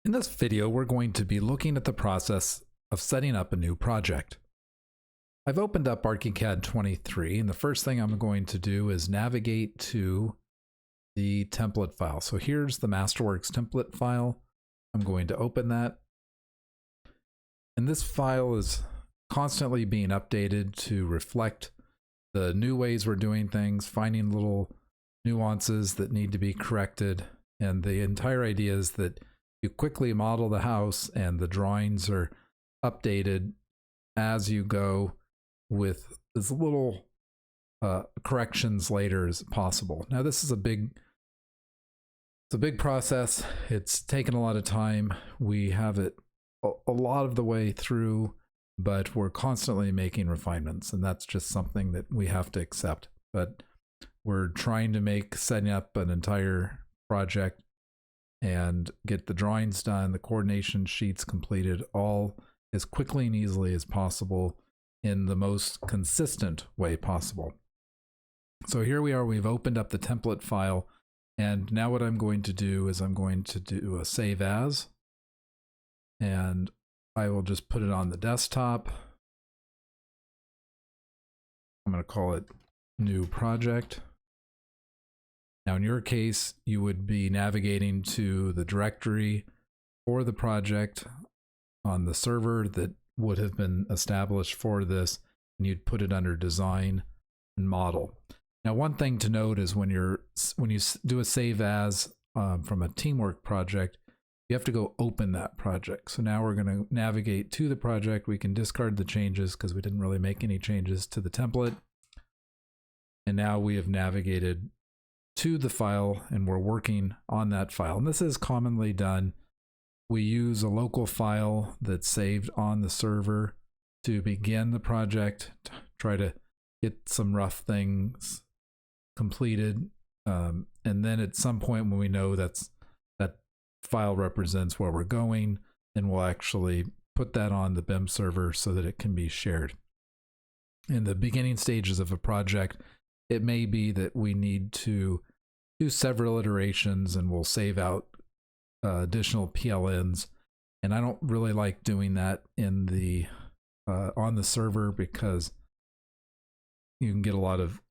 In this video, we're going to be looking at the process of setting up a new project. I've opened up ArchiCAD 23, and the first thing I'm going to do is navigate to the template file. So here's the Masterworks template file. I'm going to open that. And this file is constantly being updated to reflect the new ways we're doing things, finding little nuances that need to be corrected. And the entire idea is that you quickly model the house and the drawings are updated as you go with as little corrections later as possible. Now this is a big process. It's taken a lot of time. We have it a lot of the way through, but we're constantly making refinements, and that's just something that we have to accept. But we're trying to make setting up an entire project and get the drawings done, the coordination sheets completed, all as quickly and easily as possible in the most consistent way possible. So here we are, we've opened up the template file, and now what I'm going to do is I'm going to do a save as, and I will just put it on the desktop. I'm going to call it new project. Now in your case, you would be navigating to the directory for the project on the server that would have been established for this, and you'd put it under design and model. Now one thing to note is when you do a save as from a teamwork project, you have to go open that project. So now we're going to navigate to the project. We can discard the changes because we didn't really make any changes to the template. And now we have navigated to the file and we're working on that file. And this is commonly done. We use a local file that's saved on the server to begin the project, to try to get some rough things completed. And then at some point when we know that file represents where we're going, then we'll actually put that on the BIM server so that it can be shared. In the beginning stages of a project, it may be that we need to do several iterations and we'll save out additional PLNs. And I don't really like doing that in the on the server because you can get a lot of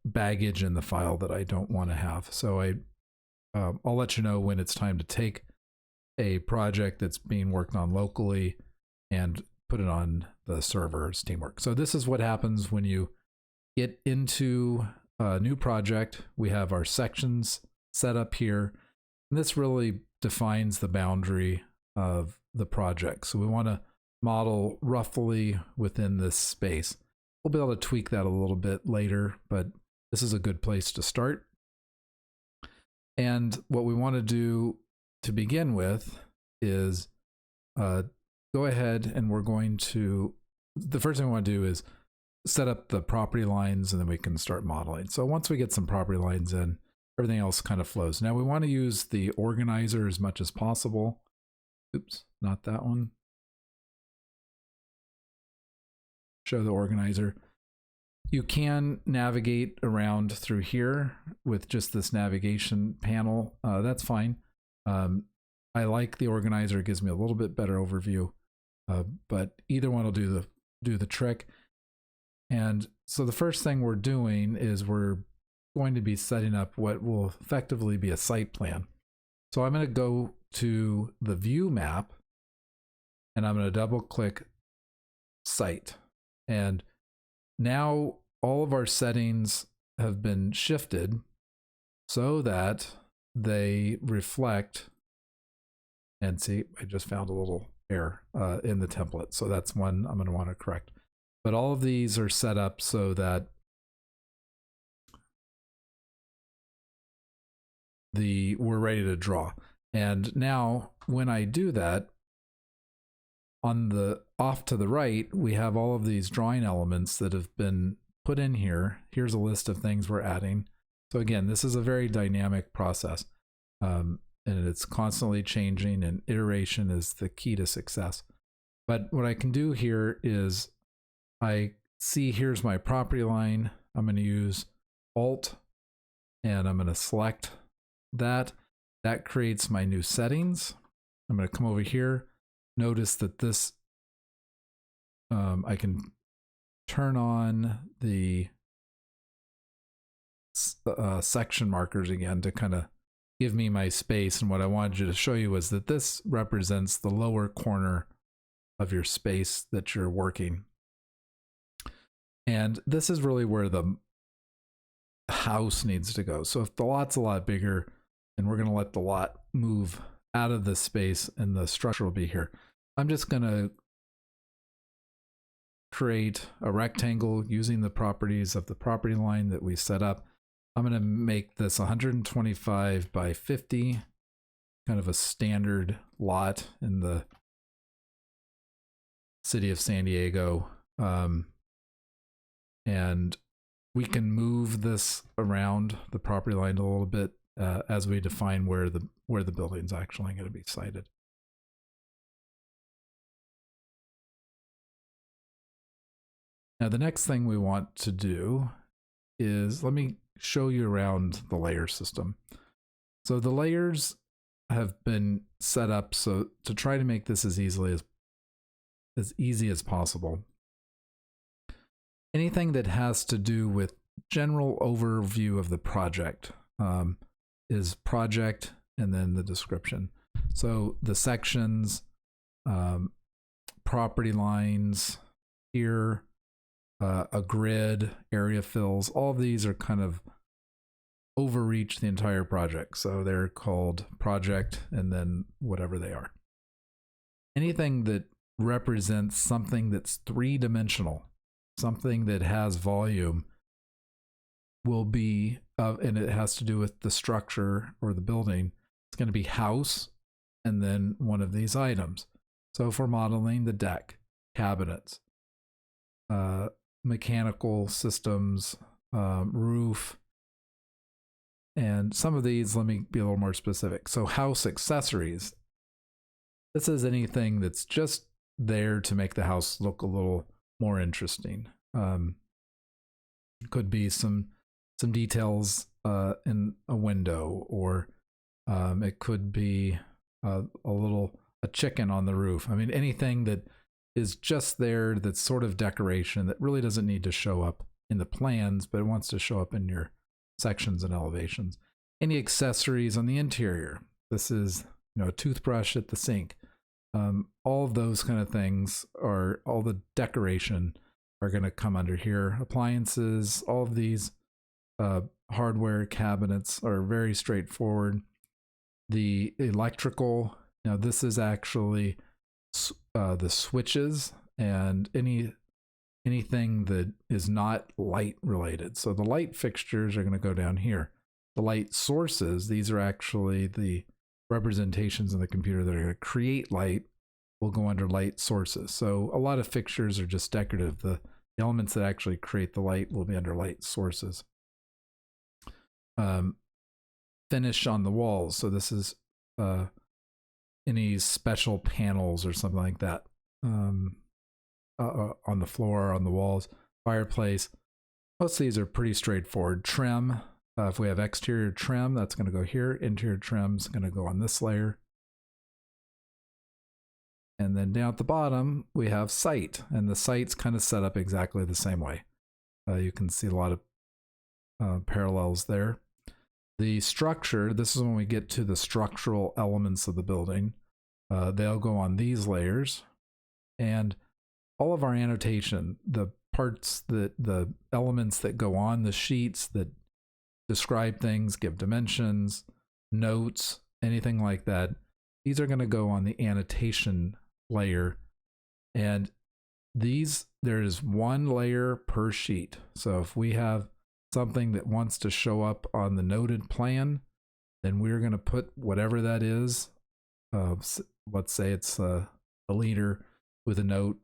baggage in the file that I don't want to have. So I'll let you know when it's time to take a project that's being worked on locally and put it on the server's teamwork. So this is what happens when you get into a new project. We have our sections set up here, and this really defines the boundary of the project. So we want to model roughly within this space. We'll be able to tweak that a little bit later, but this is a good place to start. And what we want to do to begin with is go ahead and we're going to, the first thing we want to do is set up the property lines, and then we can start modeling. So once we get some property lines in, everything else kind of flows. Now we want to use the organizer as much as possible. Oops, not that one. Show the organizer. You can navigate around through here with just this navigation panel. That's fine. I like the organizer. It gives me a little bit better overview, but either one will do the trick. And so the first thing we're doing is we're going to be setting up what will effectively be a site plan. So I'm going to go to the view map and I'm going to double click site. And now all of our settings have been shifted so that they reflect, and see, I just found a little error in the template. So that's one I'm going to want to correct. But all of these are set up so that we're ready to draw. And now when I do that, on the off to the right, we have all of these drawing elements that have been put in here. Here's a list of things we're adding. So again, this is a very dynamic process, and it's constantly changing, and iteration is the key to success. But what I can do here is I see here's my property line. I'm going to use Alt, and I'm going to select that. That creates my new settings. I'm going to come over here. Notice that this, I can turn on the section markers again to kind of give me my space. And what I wanted you to show you was that this represents the lower corner of your space that you're working. And this is really where the house needs to go. So if the lot's a lot bigger, then we're going to let the lot move out of this space and the structure will be here. I'm just going to create a rectangle using the properties of the property line that we set up. I'm going to make this 125 by 50, kind of a standard lot in the city of San Diego. And we can move this around the property line a little bit as we define where the building's actually going to be sited. Now the next thing we want to do is, let me show you around the layer system. So the layers have been set up so to try to make this as easy as possible. Anything that has to do with general overview of the project is project and then the description. So the sections, property lines here, a grid, area fills, all of these are kind of overreach the entire project. So they're called project and then whatever they are. Anything that represents something that's three-dimensional, something that has volume, will be, and it has to do with the structure or the building, it's going to be house and then one of these items. So for modeling, the deck, cabinets, mechanical systems, roof, and some of these, let me be a little more specific. So house accessories, this is anything that's just there to make the house look a little more interesting. Could be some details in a window, or it could be a chicken on the roof. I mean, anything that is just there that's sort of decoration that really doesn't need to show up in the plans, but it wants to show up in your sections and elevations. Any accessories on the interior. This is, a toothbrush at the sink. All of those kind of things, are all the decoration, are going to come under here. Appliances, all of these hardware cabinets are very straightforward. The electrical, now this is actually the switches and anything that is not light related. So the light fixtures are going to go down here. The light sources, these are actually the representations in the computer that are going to create light, will go under light sources. So a lot of fixtures are just decorative. The elements that actually create the light will be under light sources. Finish on the walls. So this is any special panels or something like that on the floor, on the walls. Fireplace. Most of these are pretty straightforward. Trim. If we have exterior trim, that's going to go here. Interior trim is going to go on this layer. And then down at the bottom, we have site. And the site's kind of set up exactly the same way. You can see a lot of parallels there. The structure, this is when we get to the structural elements of the building. They'll go on these layers. And all of our annotation, the parts that, the elements that go on the sheets that describe things, give dimensions, notes, anything like that, these are going to go on the annotation layer. And these, there is one layer per sheet. So if we have something that wants to show up on the noted plan, then we're going to put whatever that is. Let's say it's a leader with a note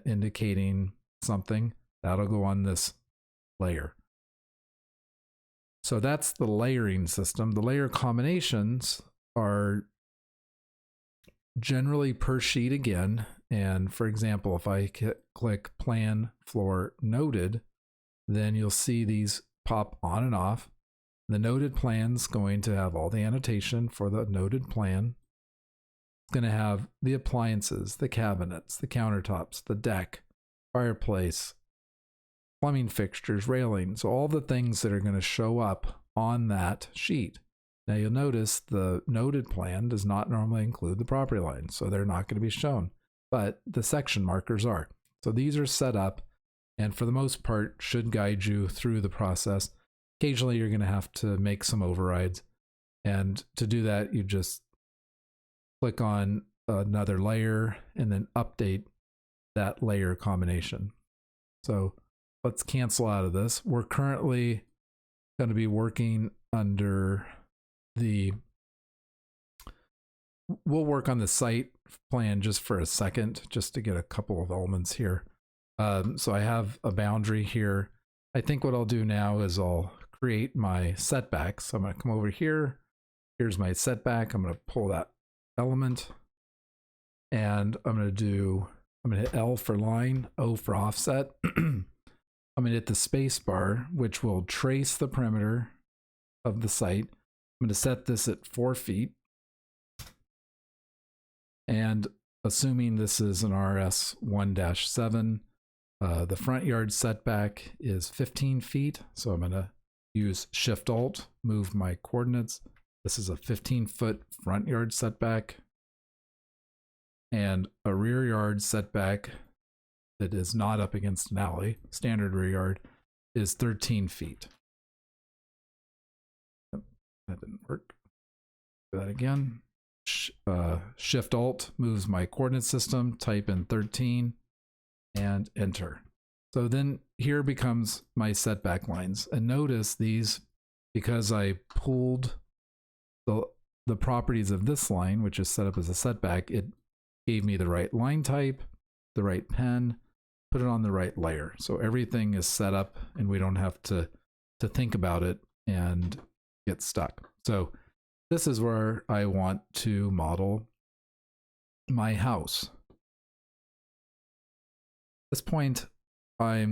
indicating something, that'll go on this layer. So that's the layering system. The layer combinations are generally per sheet again. And for example, if I click plan floor noted, then you'll see these pop on and off. The noted plan's going to have all the annotation for the noted plan. It's going to have the appliances, the cabinets, the countertops, the deck, fireplace, plumbing fixtures, railings, all the things that are going to show up on that sheet. Now you'll notice the noted plan does not normally include the property lines, so they're not going to be shown, but the section markers are. So these are set up, and for the most part should guide you through the process. Occasionally you're going to have to make some overrides, and to do that you just click on another layer and then update that layer combination. So let's cancel out of this. We're currently going to be working under we'll work on the site plan just for a second, just to get a couple of elements here. So I have a boundary here. I think what I'll do now is I'll create my setbacks. So I'm going to come over here. Here's my setback. I'm going to pull that element, and I'm going to hit L for line, O for offset. I'm going to hit the space bar, which will trace the perimeter of the site. I'm going to set this at 4 feet. And assuming this is an RS 1-7, the front yard setback is 15 feet. So I'm going to use Shift Alt, move my coordinates. This is a 15-foot front yard setback, and a rear yard setback that is not up against an alley, standard rear yard, is 13 feet. That didn't work. Do that again. Shift Alt moves my coordinate system, type in 13 and enter. So then here becomes my setback lines, and notice these, because I pulled the properties of this line, which is set up as a setback, it gave me the right line type, the right pen, put it on the right layer. So everything is set up and we don't have to think about it and get stuck. So this is where I want to model my house. At this point, I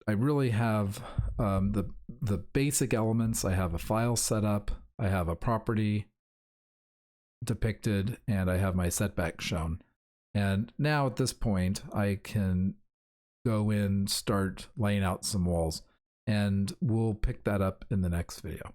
really have the basic elements. I have a file set up, I have a property depicted, and I have my setback shown. And now at this point, I can go in, start laying out some walls, and we'll pick that up in the next video.